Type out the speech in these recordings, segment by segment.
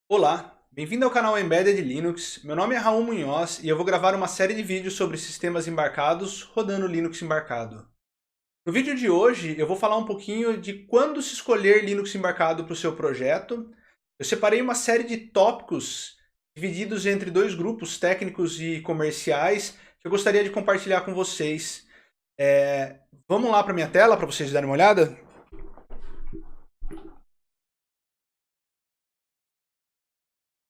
Olá, bem-vindo ao canal Embedded Linux. Meu nome é Raul Munhoz e eu vou gravar uma série de vídeos sobre sistemas embarcados rodando Linux embarcado. No vídeo de hoje eu vou falar um pouquinho de quando se escolher Linux embarcado para o seu projeto. Eu separei uma série de tópicos divididos entre dois grupos técnicos e comerciais que eu gostaria de compartilhar com vocês. Vamos lá para minha tela para vocês darem uma olhada?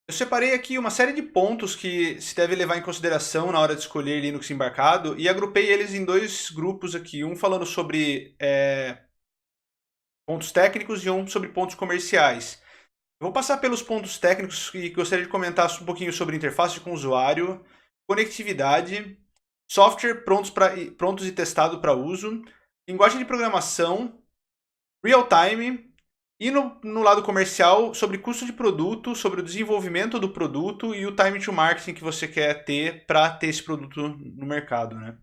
Eu separei aqui uma série de pontos que se deve levar em consideração na hora de escolher Linux embarcado e agrupei eles em dois grupos aqui, um falando sobre pontos técnicos e um sobre pontos comerciais. Eu vou passar pelos pontos técnicos e gostaria de comentar um pouquinho sobre interface com o usuário, conectividade, software prontos e testado para uso, linguagem de programação, real-time. E no lado comercial, sobre custo de produto, sobre o desenvolvimento do produto e o time to marketing que você quer ter para ter esse produto no mercado, né?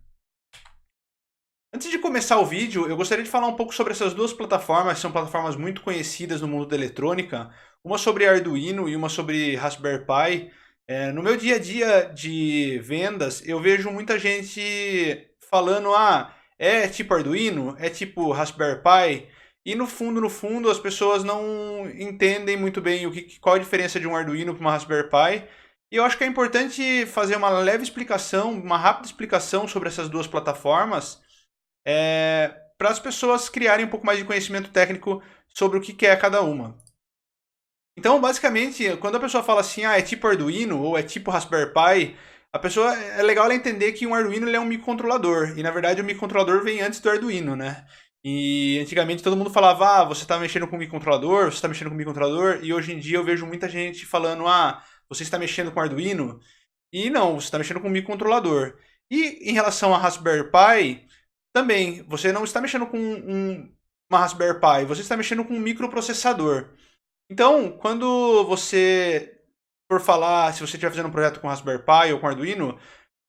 Antes de começar o vídeo, eu gostaria de falar um pouco sobre essas duas plataformas, que são plataformas muito conhecidas no mundo da eletrônica, uma sobre Arduino e uma sobre Raspberry Pi. No meu dia a dia de vendas, eu vejo muita gente falando, é tipo Arduino, é tipo Raspberry Pi, e no fundo, as pessoas não entendem muito bem qual a diferença de um Arduino para uma Raspberry Pi. E eu acho que é importante fazer uma leve explicação, uma rápida explicação sobre essas duas plataformas, para as pessoas criarem um pouco mais de conhecimento técnico sobre o que é cada uma. Então, basicamente, quando a pessoa fala assim, é tipo Arduino ou é tipo Raspberry Pi, a pessoa é legal ela entender que um Arduino ele é um microcontrolador, e na verdade o microcontrolador vem antes do Arduino, né? E antigamente todo mundo falava, você está mexendo com microcontrolador, você está mexendo com microcontrolador, e hoje em dia eu vejo muita gente falando, você está mexendo com Arduino, e não, você está mexendo com microcontrolador. E em relação a Raspberry Pi, também, você não está mexendo com uma Raspberry Pi, você está mexendo com um microprocessador. Então, quando você for falar, se você estiver fazendo um projeto com Raspberry Pi ou com Arduino,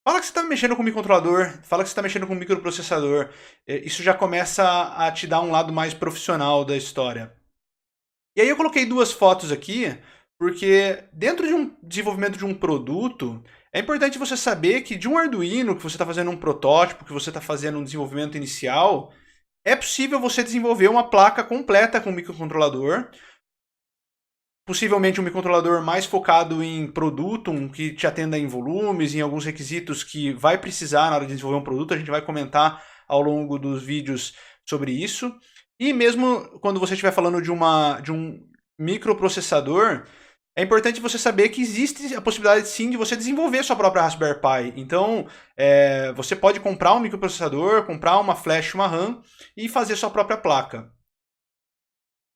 fala que você está mexendo com microcontrolador, fala que você está mexendo com microprocessador. Isso já começa a te dar um lado mais profissional da história. E aí eu coloquei duas fotos aqui, porque dentro de um desenvolvimento de um produto, é importante você saber que de um Arduino, que você está fazendo um protótipo, que você está fazendo um desenvolvimento inicial, é possível você desenvolver uma placa completa com microcontrolador, possivelmente um microcontrolador mais focado em produto, um que te atenda em volumes, em alguns requisitos que vai precisar na hora de desenvolver um produto. A gente vai comentar ao longo dos vídeos sobre isso. E mesmo quando você estiver falando de um microprocessador, é importante você saber que existe a possibilidade sim de você desenvolver sua própria Raspberry Pi. Então, você pode comprar um microprocessador, comprar uma flash, uma RAM e fazer sua própria placa.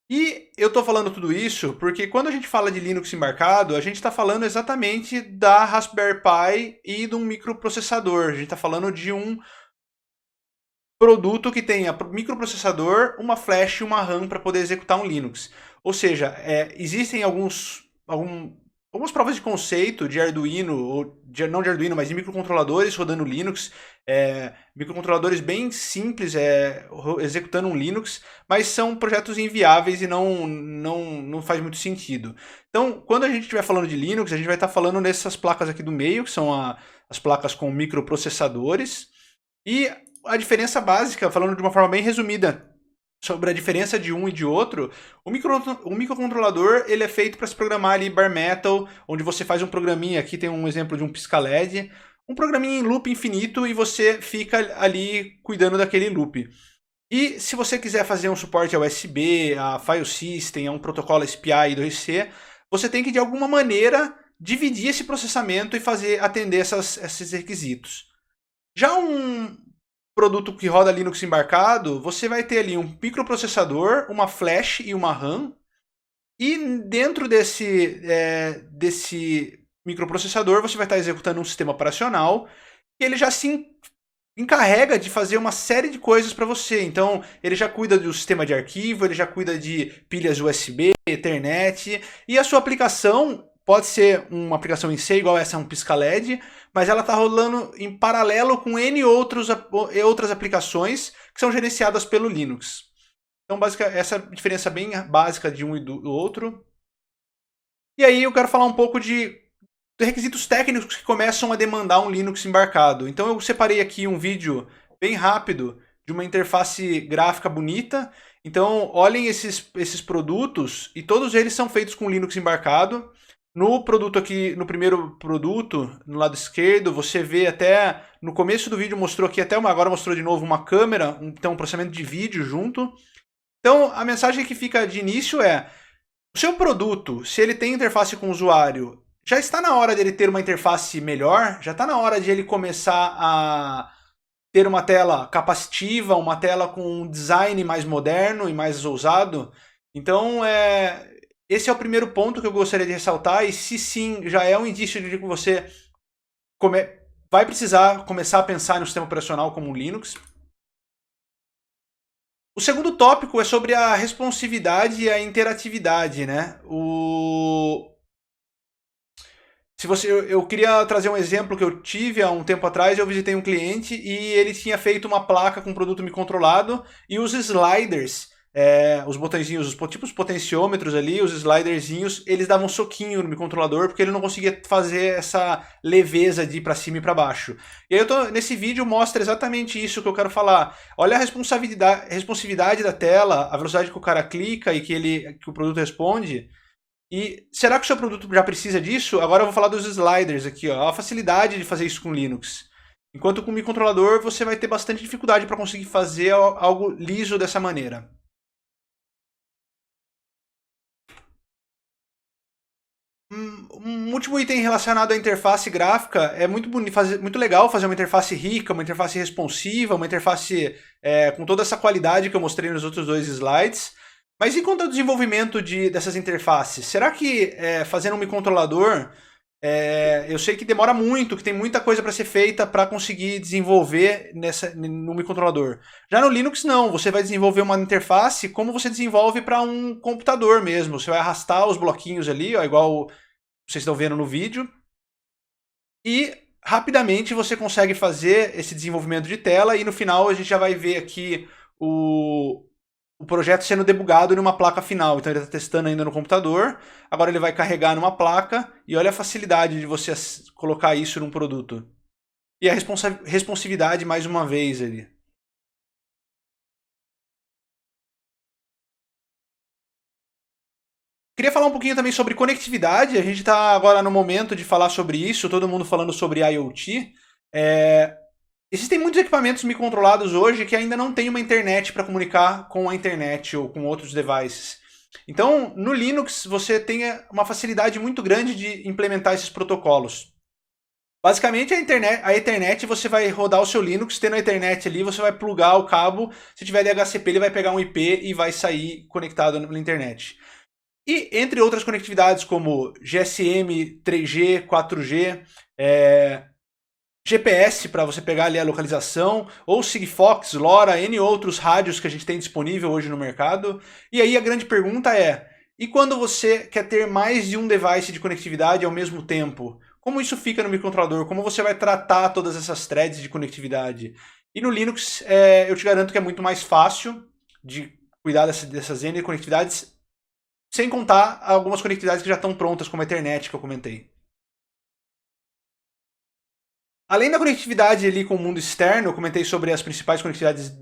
E eu estou falando tudo isso porque quando a gente fala de Linux embarcado, a gente está falando exatamente da Raspberry Pi e de um microprocessador. A gente está falando de um produto que tenha microprocessador, uma flash e uma RAM para poder executar um Linux. Ou seja, existem algumas provas de conceito de Arduino, não de Arduino, mas de microcontroladores rodando Linux, microcontroladores bem simples executando um Linux, mas são projetos inviáveis e não faz muito sentido. Então, quando a gente estiver falando de Linux, a gente vai estar falando nessas placas aqui do meio, que são as placas com microprocessadores, e a diferença básica, falando de uma forma bem resumida, sobre a diferença de um e de outro, o microcontrolador ele é feito para se programar ali bare metal, onde você faz um programinha, aqui tem um exemplo de um pisca-LED, um programinha em loop infinito e você fica ali cuidando daquele loop. E se você quiser fazer um suporte a USB, a file system, a um protocolo SPI e 2C, você tem que de alguma maneira dividir esse processamento e fazer atender esses requisitos. Já um produto que roda Linux embarcado, você vai ter ali um microprocessador, uma flash e uma RAM. E dentro desse microprocessador, você vai estar executando um sistema operacional que ele já se encarrega de fazer uma série de coisas para você. Então, ele já cuida do sistema de arquivo, ele já cuida de pilhas USB, Ethernet, e a sua aplicação pode ser uma aplicação em C, igual essa, um pisca-LED, mas ela está rolando em paralelo com N outras aplicações que são gerenciadas pelo Linux. Então, essa diferença bem básica de um e do outro. E aí eu quero falar um pouco de requisitos técnicos que começam a demandar um Linux embarcado. Então eu separei aqui um vídeo bem rápido de uma interface gráfica bonita. Então olhem esses produtos e todos eles são feitos com Linux embarcado. No produto aqui, no primeiro produto, no lado esquerdo, você vê até, no começo do vídeo mostrou aqui até agora mostrou de novo uma câmera, então um processamento de vídeo junto. Então a mensagem que fica de início é: o seu produto, se ele tem interface com o usuário, já está na hora dele ter uma interface melhor? Já está na hora de ele começar a ter uma tela capacitiva, uma tela com um design mais moderno e mais ousado? Então, esse é o primeiro ponto que eu gostaria de ressaltar, e se sim, já é um indício de que você vai precisar começar a pensar no sistema operacional como um Linux. O segundo tópico é sobre a responsividade e a interatividade, né? Eu queria trazer um exemplo que eu tive há um tempo atrás. Eu visitei um cliente e ele tinha feito uma placa com produto me controlado e os sliders, os botõezinhos, os potenciômetros ali, os sliderzinhos, eles davam soquinho no controlador porque ele não conseguia fazer essa leveza de ir para cima e para baixo. E aí nesse vídeo mostra exatamente isso que eu quero falar. Olha a responsividade da tela, a velocidade que o cara clica e que o produto responde. E será que o seu produto já precisa disso? Agora eu vou falar dos sliders aqui, ó. A facilidade de fazer isso com Linux. Enquanto com o microcontrolador você vai ter bastante dificuldade para conseguir fazer algo liso dessa maneira. Um último item relacionado à interface gráfica: é muito muito legal fazer uma interface rica, uma interface responsiva, uma interface com toda essa qualidade que eu mostrei nos outros dois slides. Mas e quanto ao desenvolvimento dessas interfaces? Será que fazendo um microcontrolador, eu sei que demora muito, que tem muita coisa para ser feita para conseguir desenvolver no microcontrolador. Já no Linux não, você vai desenvolver uma interface como você desenvolve para um computador mesmo. Você vai arrastar os bloquinhos ali, ó, igual vocês estão vendo no vídeo, e rapidamente você consegue fazer esse desenvolvimento de tela, e no final a gente já vai ver aqui o projeto sendo debugado numa placa final. Então ele está testando ainda no computador, agora ele vai carregar numa placa, e olha a facilidade de você colocar isso num produto. E a responsividade mais uma vez ali. Queria falar um pouquinho também sobre conectividade. A gente está agora no momento de falar sobre isso, todo mundo falando sobre IoT. Existem muitos equipamentos microcontrolados hoje que ainda não têm uma internet para comunicar com a internet ou com outros devices. Então, no Linux, você tem uma facilidade muito grande de implementar esses protocolos. Basicamente, a Ethernet, você vai rodar o seu Linux, tendo a Ethernet ali, você vai plugar o cabo, se tiver DHCP, ele vai pegar um IP e vai sair conectado na internet. E entre outras conectividades como GSM, 3G, 4G, GPS para você pegar ali a localização, ou Sigfox, LoRa, N outros rádios que a gente tem disponível hoje no mercado. E aí a grande pergunta é: e quando você quer ter mais de um device de conectividade ao mesmo tempo? Como isso fica no microcontrolador? Como você vai tratar todas essas threads de conectividade? E no Linux, eu te garanto que é muito mais fácil de cuidar dessas N conectividades, sem contar algumas conectividades que já estão prontas, como a Ethernet que eu comentei. Além da conectividade ali com o mundo externo, eu comentei sobre as principais conectividades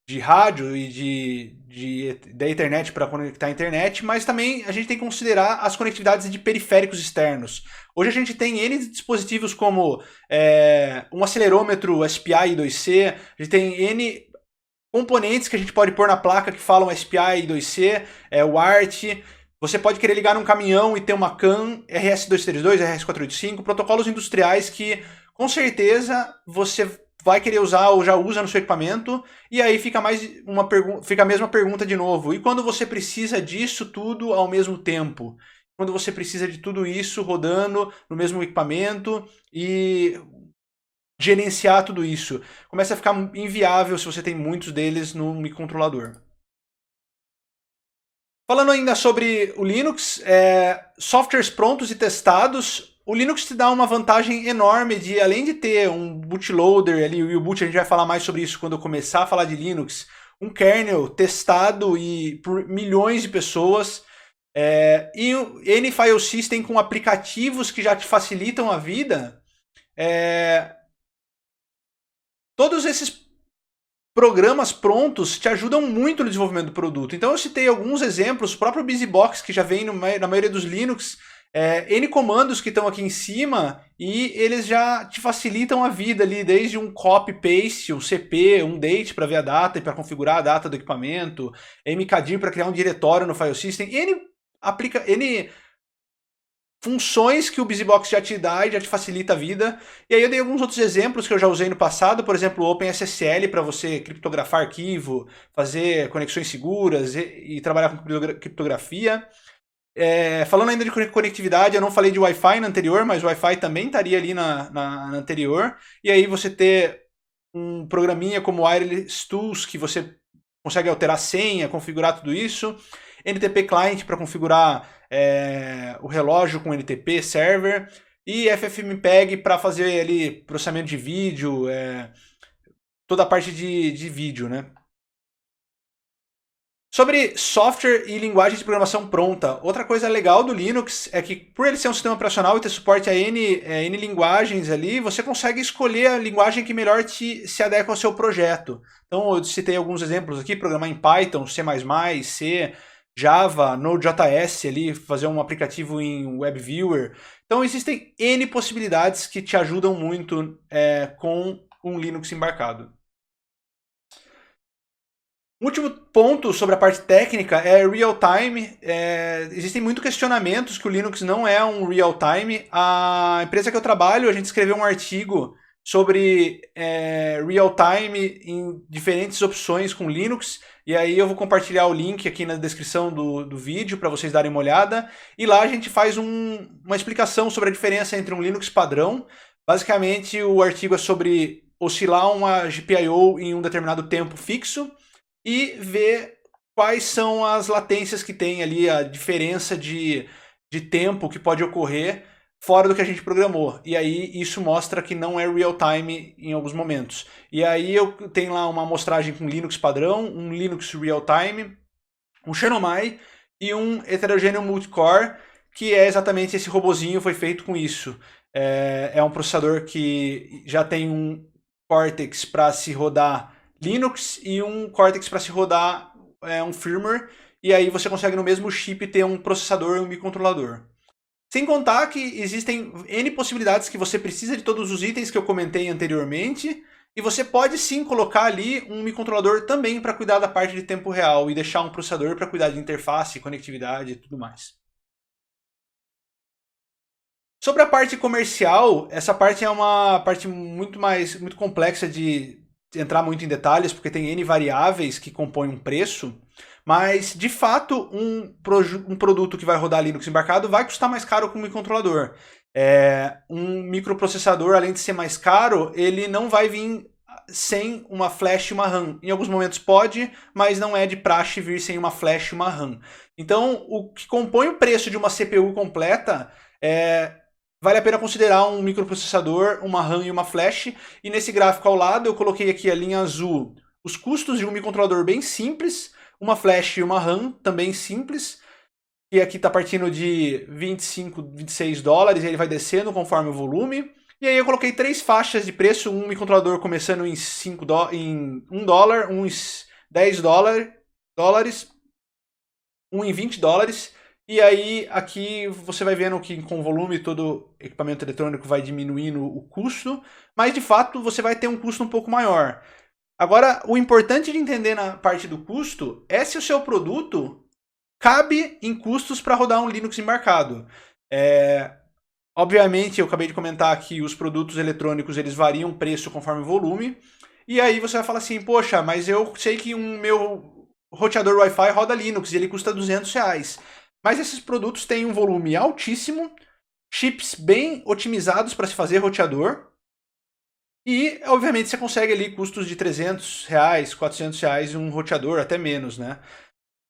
de rádio e da internet para conectar a internet, mas também a gente tem que considerar as conectividades de periféricos externos. Hoje a gente tem N dispositivos como um acelerômetro SPI 2C, a gente tem N componentes que a gente pode pôr na placa que falam SPI 2C, o ART. Você pode querer ligar num caminhão e ter uma CAN, RS-232, RS-485, protocolos industriais que com certeza você vai querer usar ou já usa no seu equipamento. E aí fica fica a mesma pergunta de novo: e quando você precisa disso tudo ao mesmo tempo? Quando você precisa de tudo isso rodando no mesmo equipamento e gerenciar tudo isso? Começa a ficar inviável se você tem muitos deles no microcontrolador. Falando ainda sobre o Linux, softwares prontos e testados, o Linux te dá uma vantagem enorme de, além de ter um bootloader ali, o U-Boot, a gente vai falar mais sobre isso quando eu começar a falar de Linux, um kernel testado por milhões de pessoas. E o N-File System com aplicativos que já te facilitam a vida. Todos esses programas prontos te ajudam muito no desenvolvimento do produto. Então eu citei alguns exemplos, o próprio BusyBox, que já vem na maioria dos Linux, N comandos que estão aqui em cima, e eles já te facilitam a vida ali, desde um copy-paste, um CP, um date para ver a data e para configurar a data do equipamento, mkdir para criar um diretório no file system, N funções que o BusyBox já te dá e já te facilita a vida. E aí eu dei alguns outros exemplos que eu já usei no passado, por exemplo, o OpenSSL para você criptografar arquivo, fazer conexões seguras e trabalhar com criptografia. Falando ainda de conectividade, eu não falei de Wi-Fi na anterior, mas o Wi-Fi também estaria ali na anterior. E aí você ter um programinha como Wireless Tools, que você consegue alterar a senha, configurar tudo isso. NTP Client para configurar o relógio com NTP Server. E FFmpeg para fazer ali processamento de vídeo, toda a parte de vídeo, né? Sobre software e linguagem de programação pronta, outra coisa legal do Linux é que, por ele ser um sistema operacional e ter suporte a N linguagens ali, você consegue escolher a linguagem que melhor se adequa ao seu projeto. Então, eu citei alguns exemplos aqui, programar em Python, C++, C, Java, Node.js ali, fazer um aplicativo em WebViewer. Então, existem N possibilidades que te ajudam muito com um Linux embarcado. O último ponto sobre a parte técnica é real-time. Existem muitos questionamentos que o Linux não é um real-time. A empresa que eu trabalho, a gente escreveu um artigo sobre real-time em diferentes opções com Linux. E aí eu vou compartilhar o link aqui na descrição do vídeo para vocês darem uma olhada. E lá a gente faz uma explicação sobre a diferença entre um Linux padrão. Basicamente, o artigo é sobre oscilar uma GPIO em um determinado tempo fixo e ver quais são as latências que tem ali, a diferença de tempo que pode ocorrer fora do que a gente programou. E aí isso mostra que não é real-time em alguns momentos. E aí eu tenho lá uma amostragem com Linux padrão, um Linux real-time, um Xenomai e um heterogêneo multicore, que é exatamente esse robozinho, foi feito com isso. É um processador que já tem um Cortex para se rodar Linux e um Cortex para se rodar um firmware, e aí você consegue no mesmo chip ter um processador e um microcontrolador. Sem contar que existem N possibilidades que você precisa de todos os itens que eu comentei anteriormente, e você pode sim colocar ali um microcontrolador também para cuidar da parte de tempo real e deixar um processador para cuidar de interface, conectividade e tudo mais. Sobre a parte comercial, essa parte é uma parte muito complexa de entrar muito em detalhes, porque tem N variáveis que compõem um preço, mas de fato um produto que vai rodar Linux embarcado vai custar mais caro que um microcontrolador. Um microprocessador, além de ser mais caro, ele não vai vir sem uma flash e uma RAM. Em alguns momentos pode, mas não é de praxe vir sem uma flash e uma RAM. Então, o que compõe o preço de uma CPU completa vale a pena considerar um microprocessador, uma RAM e uma flash. E nesse gráfico ao lado eu coloquei aqui a linha azul, os custos de um microcontrolador bem simples, uma flash e uma RAM também simples. E aqui está partindo de 25, 26 dólares, e ele vai descendo conforme o volume. E aí eu coloquei 3 faixas de preço, um microcontrolador começando em $1, um em 10 dólares, um em 20 dólares. E aí aqui você vai vendo que com o volume todo equipamento eletrônico vai diminuindo o custo, mas de fato você vai ter um custo um pouco maior. Agora, o importante de entender na parte do custo é se o seu produto cabe em custos para rodar um Linux embarcado. Obviamente, eu acabei de comentar que os produtos eletrônicos eles variam o preço conforme o volume, e aí você vai falar assim, poxa, mas eu sei que um meu roteador Wi-Fi roda Linux e ele custa R$200. Mas esses produtos têm um volume altíssimo, chips bem otimizados para se fazer roteador, e obviamente você consegue ali custos de R$300, R$400 um roteador, até menos, né?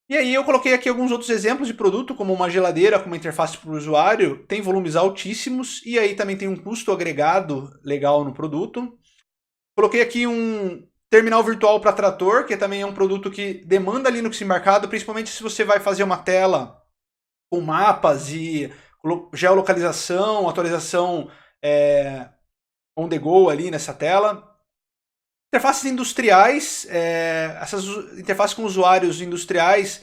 E aí eu coloquei aqui alguns outros exemplos de produto, como uma geladeira com uma interface para o usuário, tem volumes altíssimos, e aí também tem um custo agregado legal no produto. Coloquei aqui um terminal virtual para trator, que também é um produto que demanda Linux embarcado, principalmente se você vai fazer uma tela com mapas e geolocalização, atualização on the go ali nessa tela. Interfaces industriais, essas interfaces com usuários industriais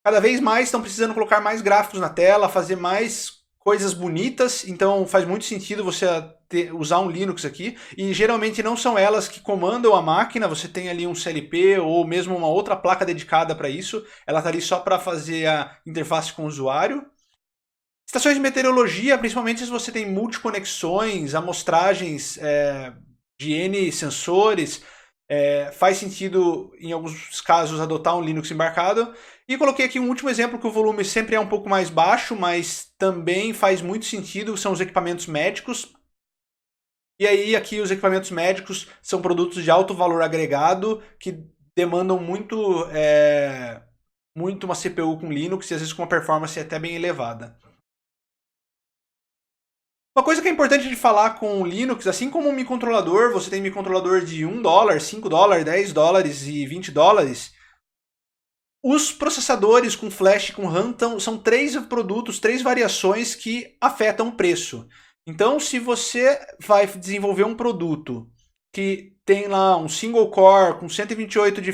cada vez mais estão precisando colocar mais gráficos na tela, fazer mais coisas bonitas, então faz muito sentido você usar um Linux aqui, e geralmente não são elas que comandam a máquina, você tem ali um CLP ou mesmo uma outra placa dedicada para isso, ela está ali só para fazer a interface com o usuário. Estações de meteorologia, principalmente se você tem multiconexões, amostragens de N sensores, faz sentido, em alguns casos, adotar um Linux embarcado. E coloquei aqui um último exemplo que o volume sempre é um pouco mais baixo, mas também faz muito sentido, são os equipamentos médicos. E aí aqui os equipamentos médicos são produtos de alto valor agregado, que demandam muito uma CPU com Linux e às vezes com uma performance até bem elevada. Uma coisa que é importante de falar com o Linux, assim como um microcontrolador, você tem microcontrolador de $1, $5, $10 e $20. Os processadores com flash e com RAM são 3 produtos, 3 variações que afetam o preço. Então, se você vai desenvolver um produto que tem lá um single core com 128 de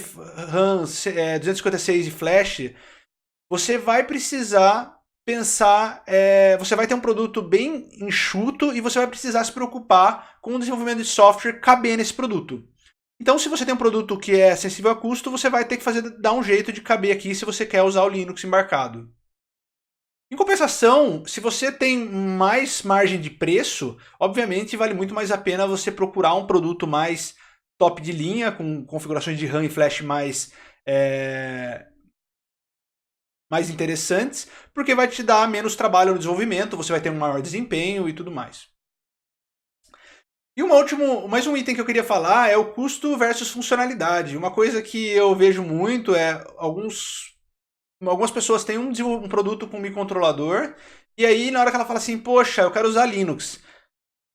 RAM, 256 de flash, você vai precisar pensar, você vai ter um produto bem enxuto e você vai precisar se preocupar com o desenvolvimento de software caber nesse produto. Então, se você tem um produto que é sensível a custo, você vai ter que dar um jeito de caber aqui se você quer usar o Linux embarcado. Em compensação, se você tem mais margem de preço, obviamente vale muito mais a pena você procurar um produto mais top de linha, com configurações de RAM e flash mais interessantes, porque vai te dar menos trabalho no desenvolvimento, você vai ter um maior desempenho e tudo mais. E mais um item que eu queria falar é o custo versus funcionalidade. Uma coisa que eu vejo muito é algumas pessoas têm um produto com microcontrolador e aí na hora que ela fala assim, poxa, eu quero usar Linux.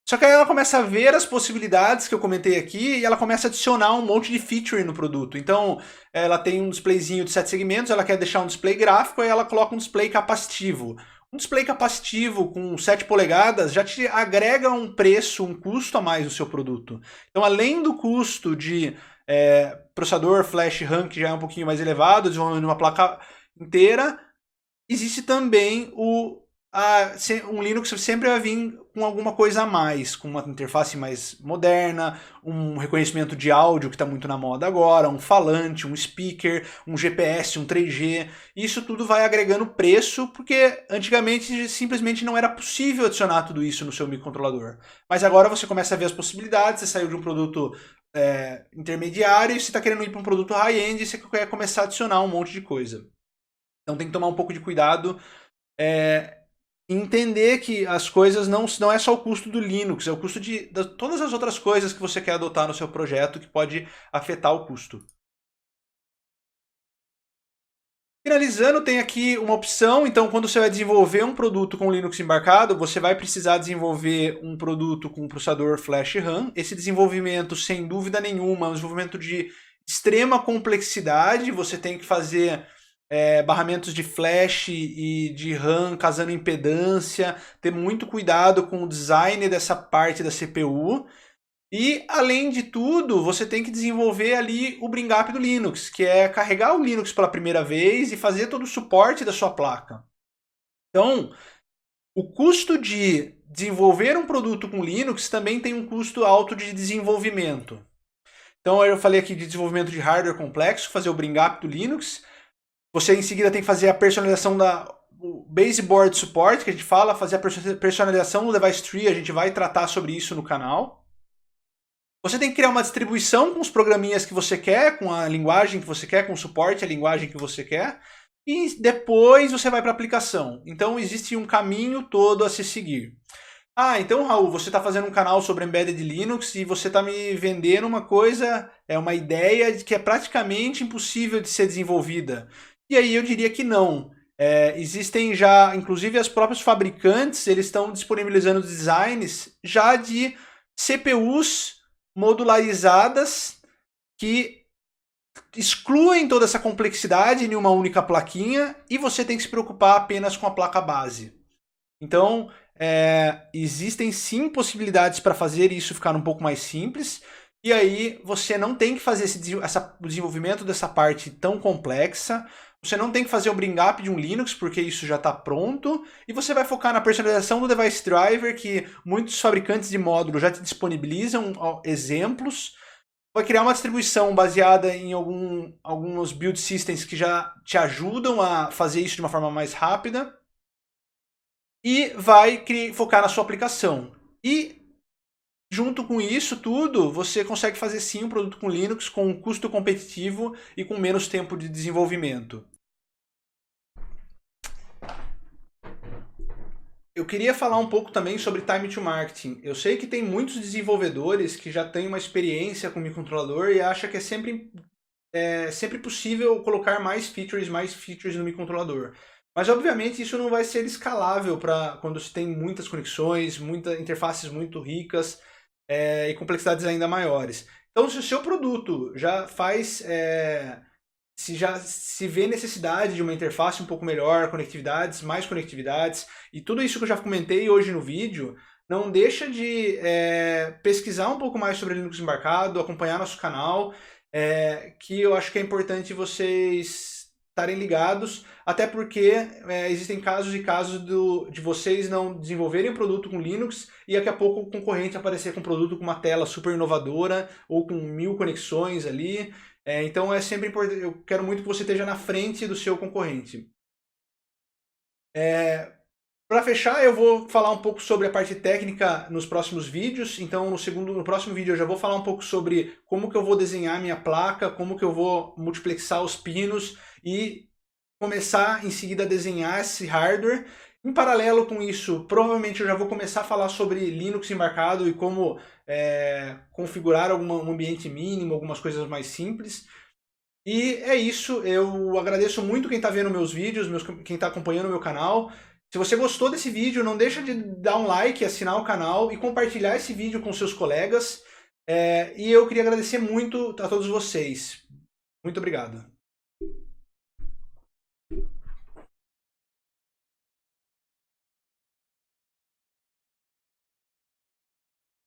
Só que aí ela começa a ver as possibilidades que eu comentei aqui e ela começa a adicionar um monte de feature no produto. Então, ela tem um displayzinho de 7 segmentos, ela quer deixar um display gráfico e ela coloca um display capacitivo. Um display capacitivo com 7 polegadas já te agrega um preço, um custo a mais no seu produto. Então, além do custo de processador, flash, RAM, que já é um pouquinho mais elevado, desenvolvendo uma placa inteira, existe também um Linux sempre vai vir com alguma coisa a mais, com uma interface mais moderna, um reconhecimento de áudio que está muito na moda agora, um falante, um speaker, um GPS, um 3G. Isso tudo vai agregando preço, porque antigamente simplesmente não era possível adicionar tudo isso no seu microcontrolador. Mas agora você começa a ver as possibilidades, você saiu de um produto intermediário e você está querendo ir para um produto high-end e você quer começar a adicionar um monte de coisa. Então tem que tomar um pouco de cuidado. Entender que as coisas não é só o custo do Linux, é o custo de todas as outras coisas que você quer adotar no seu projeto que pode afetar o custo. Finalizando, tem aqui uma opção, então quando você vai desenvolver um produto com Linux embarcado, você vai precisar desenvolver um produto com processador flash RAM. Esse desenvolvimento, sem dúvida nenhuma, é um desenvolvimento de extrema complexidade, você tem que fazer barramentos de flash e de RAM casando impedância, ter muito cuidado com o design dessa parte da CPU. E, além de tudo, você tem que desenvolver ali o bring up do Linux, que é carregar o Linux pela primeira vez e fazer todo o suporte da sua placa. Então, o custo de desenvolver um produto com Linux também tem um custo alto de desenvolvimento. Então, eu falei aqui de desenvolvimento de hardware complexo, fazer o bring up do Linux. Você em seguida tem que fazer a personalização o baseboard support, que a gente fala, fazer a personalização no device tree, a gente vai tratar sobre isso no canal. Você tem que criar uma distribuição com os programinhas que você quer, com a linguagem que você quer, com o suporte, a linguagem que você quer. E depois você vai para a aplicação. Então existe um caminho todo a se seguir. Então, Raul, você está fazendo um canal sobre Embedded Linux e você está me vendendo uma coisa, uma ideia que é praticamente impossível de ser desenvolvida. E aí eu diria que não. Existem já, inclusive os próprios fabricantes, eles estão disponibilizando designs já de CPUs modularizadas que excluem toda essa complexidade em uma única plaquinha e você tem que se preocupar apenas com a placa base. Então, existem sim possibilidades para fazer isso ficar um pouco mais simples, e aí você não tem que fazer o desenvolvimento dessa parte tão complexa, você não tem que fazer o bring up de um Linux, porque isso já está pronto, e você vai focar na personalização do device driver, que muitos fabricantes de módulo já te disponibilizam exemplos. Vai criar uma distribuição baseada em alguns build systems que já te ajudam a fazer isso de uma forma mais rápida. E vai focar na sua aplicação. E junto com isso tudo, você consegue fazer sim um produto com Linux com um custo competitivo e com menos tempo de desenvolvimento. Eu queria falar um pouco também sobre time to marketing. Eu sei que tem muitos desenvolvedores que já têm uma experiência com microcontrolador e acham que é sempre possível colocar mais features no microcontrolador. Mas obviamente isso não vai ser escalável para quando se tem muitas conexões, muitas interfaces muito ricas e complexidades ainda maiores. Então, se o seu produto já faz, se já se vê necessidade de uma interface um pouco melhor, conectividades, mais conectividades, e tudo isso que eu já comentei hoje no vídeo, não deixa de pesquisar um pouco mais sobre Linux embarcado, acompanhar nosso canal, que eu acho que é importante vocês estarem ligados, até porque existem casos e casos de vocês não desenvolverem um produto com Linux e daqui a pouco o concorrente aparecer com um produto com uma tela super inovadora ou com 1000 conexões ali. Então é sempre importante, eu quero muito que você esteja na frente do seu concorrente. Para fechar, eu vou falar um pouco sobre a parte técnica nos próximos vídeos. Então, no próximo vídeo eu já vou falar um pouco sobre como que eu vou desenhar minha placa, como que eu vou multiplexar os pinos e começar em seguida a desenhar esse hardware. Em paralelo com isso, provavelmente eu já vou começar a falar sobre Linux embarcado e como configurar um ambiente mínimo, algumas coisas mais simples. E é isso, eu agradeço muito quem está vendo meus vídeos, quem está acompanhando o meu canal. Se você gostou desse vídeo, não deixa de dar um like, assinar o canal e compartilhar esse vídeo com seus colegas. E eu queria agradecer muito a todos vocês. Muito obrigado.